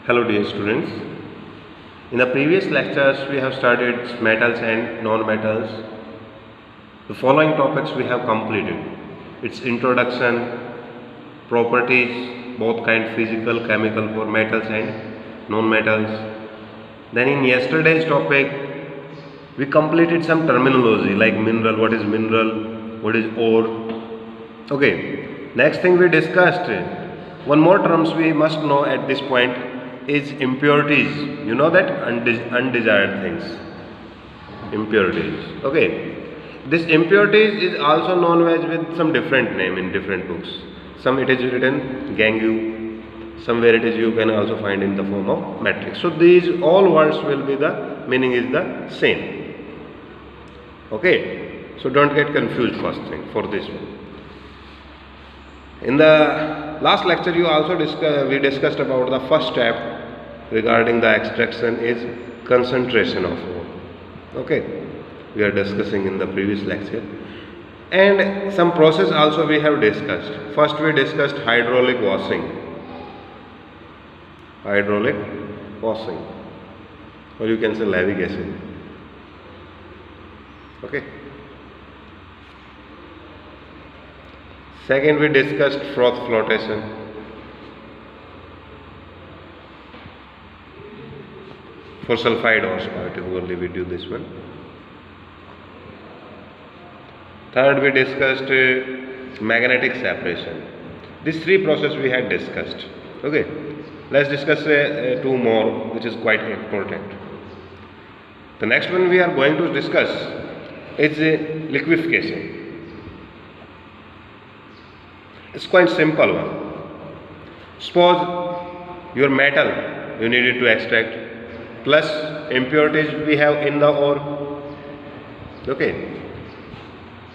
Hello dear students. In the previous lectures we have studied metals and non-metals. The following topics we have completed. Its introduction, properties, both kind physical, chemical for metals and non-metals. Then in yesterday's topic we completed some terminology like mineral, what is mineral, what is ore. Okay. Next thing we discussed, one more terms we must know at this point is impurities. You know that undesired things. Impurities. Okay. This impurities is also known as with some different name in different books. Some it is written gangue, somewhere it is you can also find in the form of matrix. So these all words will be the meaning is the same. Okay. So don't get confused first thing for this one. In the last lecture you also we discussed about the first step regarding the extraction is concentration of ore. Okay, we are discussing in the previous lecture, and some process also we have discussed. First we discussed hydraulic washing, or you can say navigation. Okay. Second, we discussed froth flotation. For sulfide ores particularly we do this one. Third, we discussed magnetic separation. These three processes we had discussed. Okay, let's discuss two more which is quite important. The next one we are going to discuss is liquefaction. It's quite simple one. Suppose your metal you needed to extract plus impurities we have in the ore. Okay.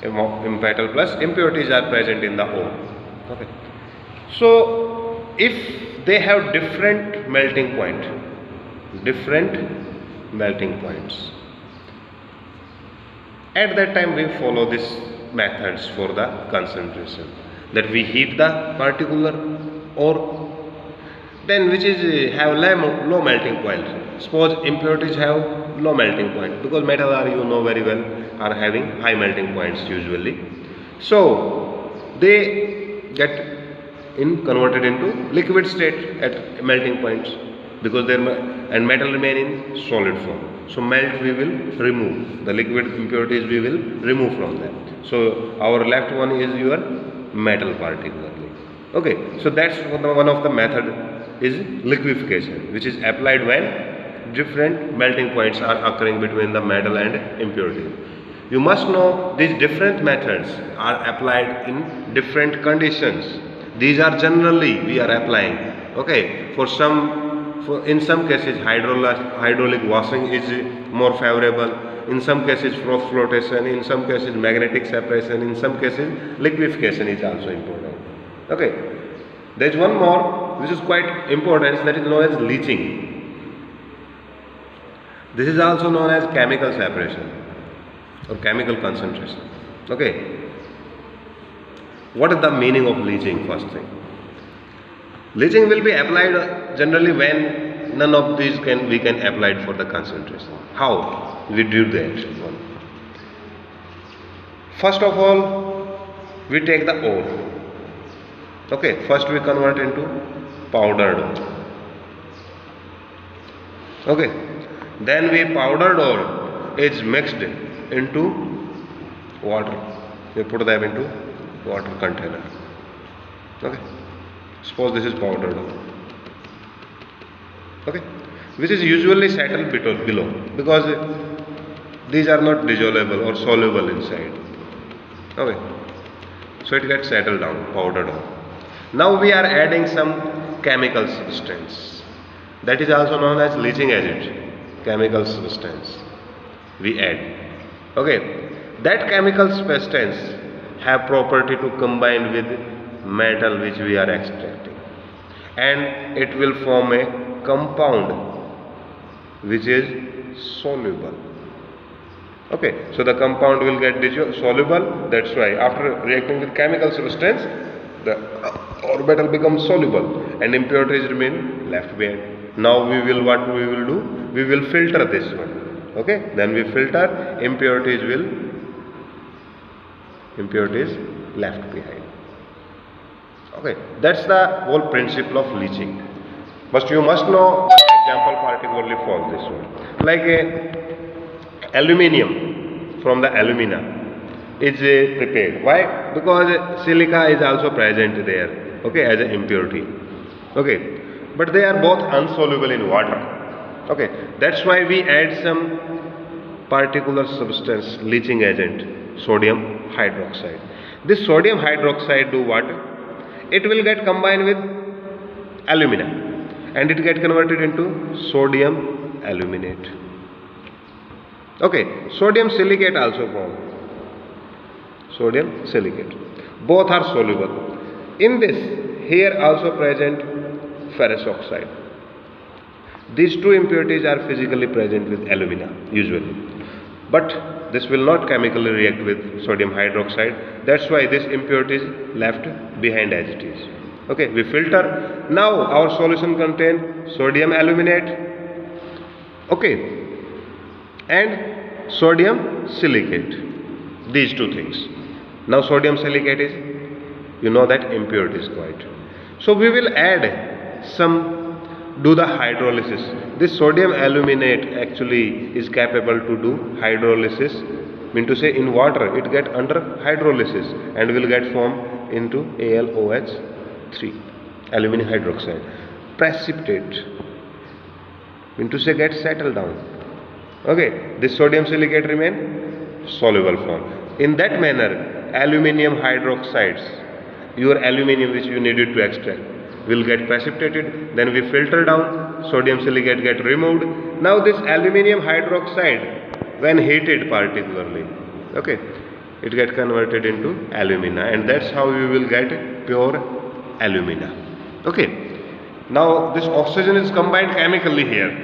Metal plus impurities are present in the ore. Okay. So if they have different melting points, at that time we follow these methods for the concentration. That we heat the particular ore, then which is have low melting point. Suppose impurities have low melting point because metal are you know very well are having high melting points usually. So they get converted into liquid state at melting points because and metal remain in solid form. So melt we will remove the liquid impurities we will remove from them. So our left one is your metal particularly. Okay, so that's one of the method is liquefaction, which is applied when different melting points are occurring between the metal and impurity. You must know these different methods are applied in different conditions. These are generally we are applying. Okay, in some cases hydraulic washing is more favorable. In some cases froth flotation, in some cases magnetic separation, in some cases liquefaction is also important. Okay, there is one more which is quite important, that is known as leaching. This is also known as chemical separation or chemical concentration. Okay, what is the meaning of leaching? First thing, leaching will be applied generally when none of these we can apply it for the concentration. How we do that one? First of all, we take the ore. Okay, first we convert into powdered ore. Okay, then we powdered ore is mixed into water. We put them into water container. Okay, suppose this is powdered ore. Okay, which is usually settled below because these are not dissolvable or soluble inside. Okay, so it gets settled down, powdered ore. Now we are adding some chemical substance, that is also known as leaching agent. Chemical substance we add. Okay, that chemical substance have property to combine with metal which we are extracting, and it will form a compound which is soluble. Okay, so the compound will get soluble. That's why after reacting with chemical substance the orbital becomes soluble and impurities remain left behind. Now what we will do? We will filter this one. Okay, then we filter, impurities left behind. Okay, that's the whole principle of leaching. But you must know example particularly for this one. Like aluminium from the alumina is prepared. Why? Because silica is also present there. Okay, as an impurity. Okay, but they are both insoluble in water. Okay, that's why we add some particular substance, leaching agent, sodium hydroxide. This sodium hydroxide do what? It will get combined with alumina and it get converted into sodium aluminate. Okay, sodium silicate also formed. Sodium silicate. Both are soluble. In this, here also present ferrous oxide. These two impurities are physically present with alumina usually. But this will not chemically react with sodium hydroxide. That's why this impurity is left behind as it is. Okay, we filter. Now our solution contains sodium aluminate. Okay, and sodium silicate. These two things. Now sodium silicate is, you know that impurity is quite. So we will add do the hydrolysis. This sodium aluminate actually is capable to do hydrolysis. Mean to say in water it get under hydrolysis and will get formed into AlOH3, aluminum hydroxide. Precipitate. Mean to say get settled down. Okay, this sodium silicate remain soluble form. In that manner, aluminium hydroxides, your aluminium which you needed to extract, will get precipitated. Then we filter down, sodium silicate get removed. Now this aluminium hydroxide, when heated particularly, okay, it get converted into alumina, and that's how you will get pure alumina. Okay. Now this oxygen is combined chemically here.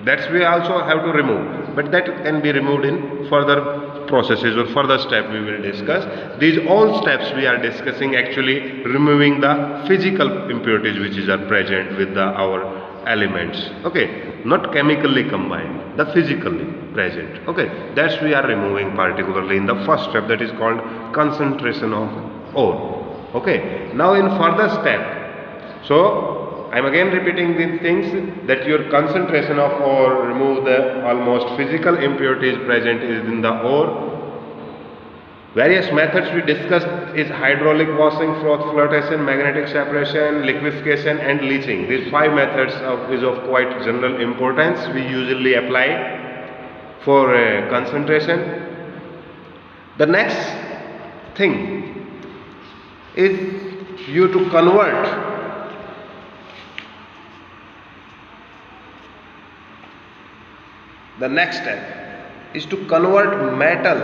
That's we also have to remove, but that can be removed in further processes or further step we will discuss. These all steps we are discussing actually removing the physical impurities which are present with our elements. Okay, not chemically combined, the physically present. Okay, that's we are removing particularly in the first step, that is called concentration of ore. Okay, now in further step, so I am again repeating these things, that your concentration of ore, remove the almost physical impurities present is in the ore. Various methods we discussed is hydraulic washing, froth flotation, magnetic separation, liquefaction and leaching. These 5 methods is of quite general importance. We usually apply for concentration. The next thing is you to convert the next step is to convert metal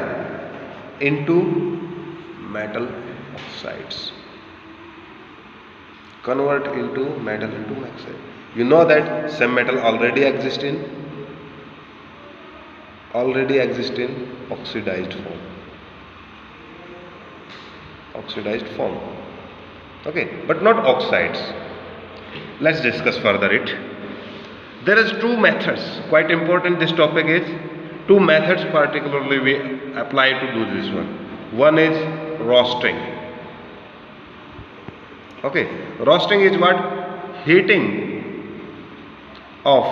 into metal oxides. Convert into metal into oxide. You know that some metal already exist in oxidized form. Oxidized form. Okay, but not oxides. Let's discuss further it. There is 2 methods, quite important this topic is, 2 methods particularly we apply to do this one. One is roasting. Okay, roasting is what? Heating of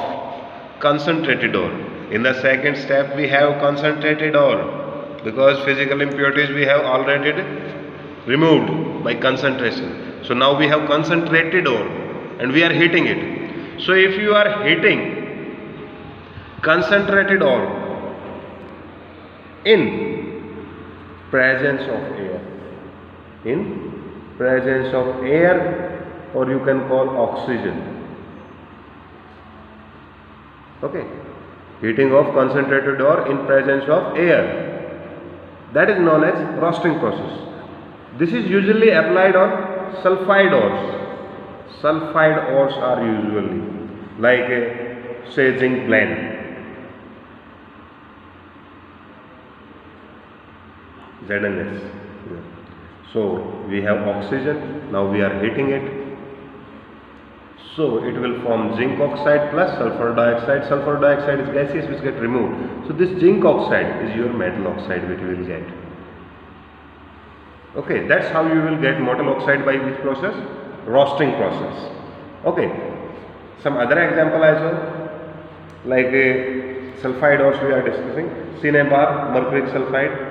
concentrated ore. In the second step we have concentrated ore, because physical impurities we have already removed by concentration. So now we have concentrated ore and we are heating it. So if you are heating concentrated ore in presence of air, or you can call oxygen. Okay, heating of concentrated ore in presence of air, that is known as roasting process. This is usually applied on sulfide ores. Sulfide ores are usually like say zinc blende, ZNS. So we have oxygen, now we are heating it. So it will form zinc oxide plus sulfur dioxide. Sulfur dioxide is gaseous which get removed. So this zinc oxide is your metal oxide which you will get. Okay, that's how you will get metal oxide by which process? Roasting process. Okay, some other example as well, like sulfide ores we are discussing. Cinnabar, mercuric sulfide.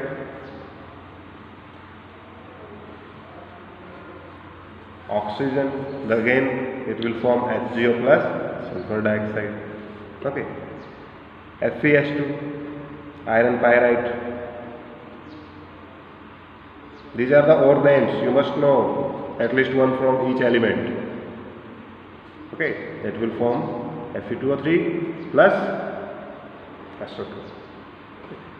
Oxygen, again it will form HgO plus sulfur dioxide. Okay, FeS2, iron pyrite. These are the ore names. You must know at least one from each element. Okay, it will form Fe2O3 plus SO2.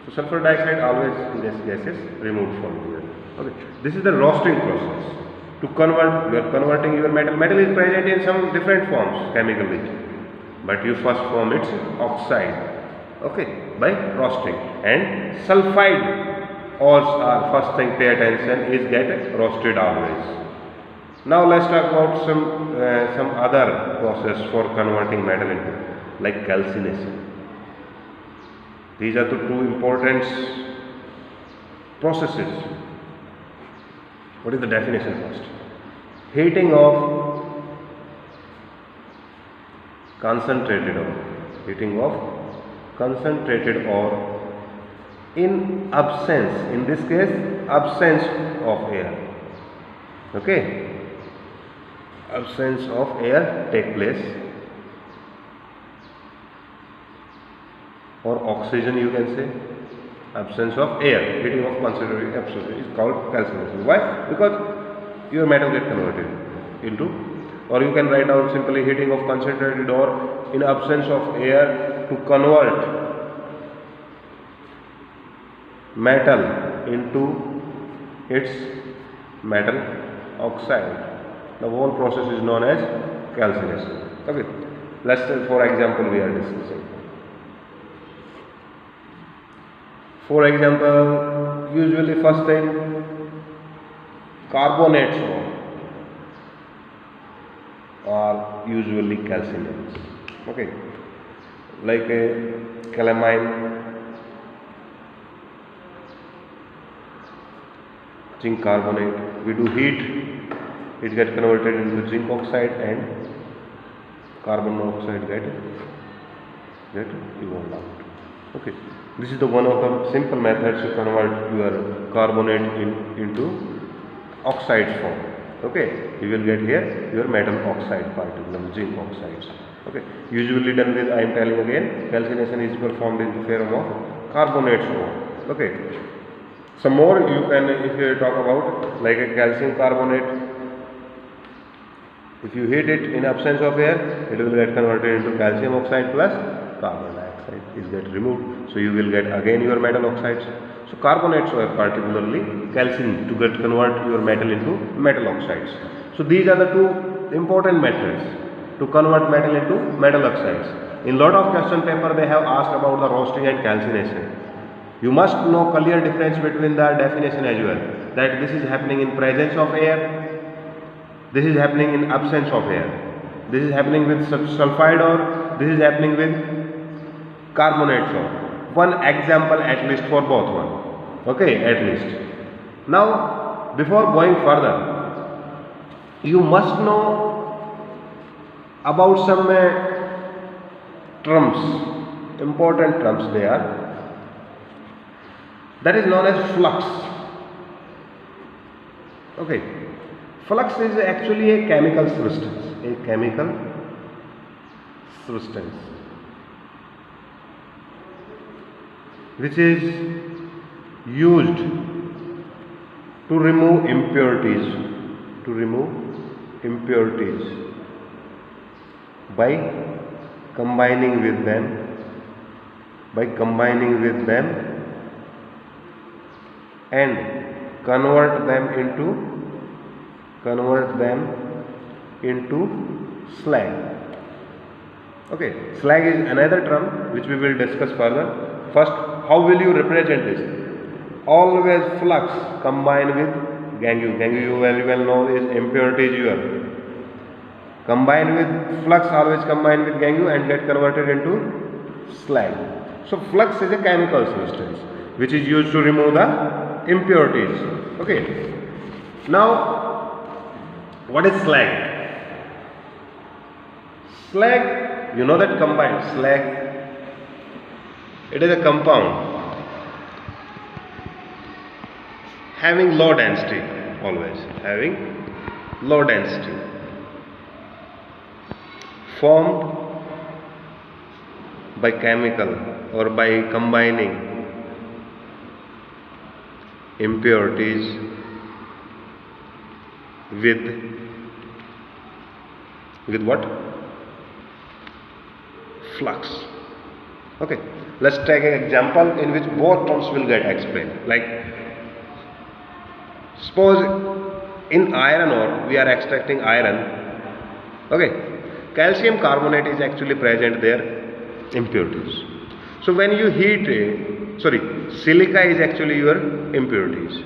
So sulfur dioxide always this gas is removed from here. Okay, this is the roasting process. To convert, you are converting your metal. Metal is present in some different forms chemically, but you first form its oxide. Okay, by roasting. And sulfide ores are first thing pay attention is get roasted always. Now let's talk about some other process for converting metal into, like calcination. These are the two important processes. What is the definition first? Heating of concentrated ore. Heating of concentrated ore in absence, in this case, absence of air. Okay? Absence of air take place, or oxygen you can say. Absence of air, heating of concentrated absolutely is called calcination. Why? Because your metal get converted into, or you can write down simply heating of concentrated ore in absence of air to convert metal into its metal oxide. The whole process is known as calcination. Okay, let's say for example we are discussing. For example, usually first thing, carbonates are usually calcinants. Okay, like a calamine, zinc carbonate. We do heat, it gets converted into zinc oxide and carbon monoxide get evolved out. Okay. This is the one of the simple methods to convert your carbonate into oxide form. Okay, you will get here your metal oxide particle, zinc oxides. Okay, usually done with, I am telling again, calcination is performed in the form of carbonates form. Okay, some more you can, if you talk about like a calcium carbonate, if you heat it in absence of air, it will get converted into calcium oxide plus carbon dioxide is get removed. So you will get again your metal oxides. So carbonates are particularly calcium to get convert your metal into metal oxides. So these are the two important methods to convert metal into metal oxides. In lot of question paper they have asked about the roasting and calcination. You must know clear difference between the definition as well. That this is happening in presence of air. This is happening in absence of air. This is happening with sulfide ore. This is happening with carbonates ore. One example at least for both one. Okay, at least. Now, before going further, you must know about some terms, important terms they are. That is known as flux. Okay. Flux is actually a chemical substance, which is used to remove impurities, by combining with them, and convert them into slag. Okay, slag is another term which we will discuss further. First, how will you represent this? Always flux combined with Gangue. Gangue you very well know is impurity is your combined with flux, always combined with gangue and get converted into slag. So flux is a chemical substance which is used to remove the impurities. Okay. Now what is slag? Slag, you know that combined slag, it is a compound having low density, always having low density, formed by chemical or by combining impurities with what? Flux. Okay, let's take an example in which both terms will get explained. Like suppose in iron ore we are extracting iron. Okay, calcium carbonate is actually present there, impurities. So when you heat silica is actually your impurities.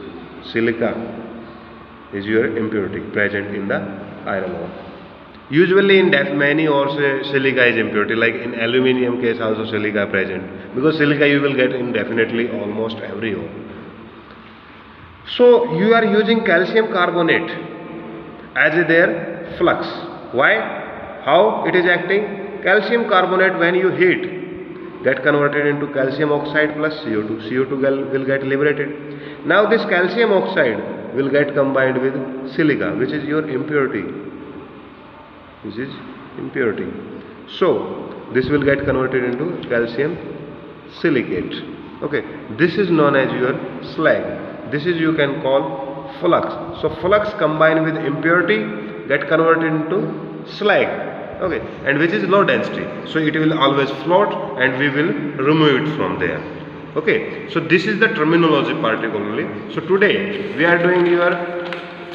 Silica is your impurity present in the iron ore. Usually in many ores silica is impurity, like in aluminium case also silica present, because silica you will get in definitely almost every ore. So you are using calcium carbonate as their flux. Why? How it is acting? Calcium carbonate when you heat get converted into calcium oxide plus CO2. CO2 will get liberated. Now this calcium oxide will get combined with silica, which is your impurity. This is impurity. So this will get converted into calcium silicate. Okay, this is known as your slag. This is you can call flux. So flux combined with impurity get converted into slag. Okay, and which is low density. So it will always float and we will remove it from there. Okay, so this is the terminology particularly. So today we are doing your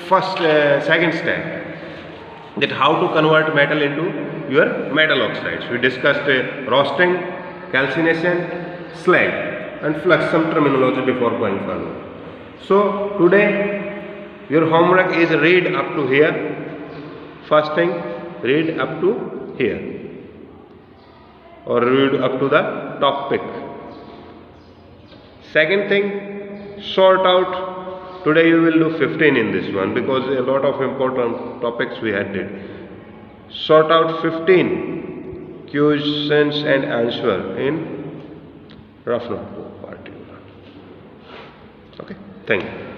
second step, that how to convert metal into your metal oxides. We discussed roasting, calcination, slag and flux, some terminology before going further. So today your homework is read up to here. First thing, read up to here or read up to the topic. Second thing, sort out. Today you will do 15 in this one because a lot of important topics we had did. Sort out 15 questions and answer in rough notebook particular. Okay, thank you.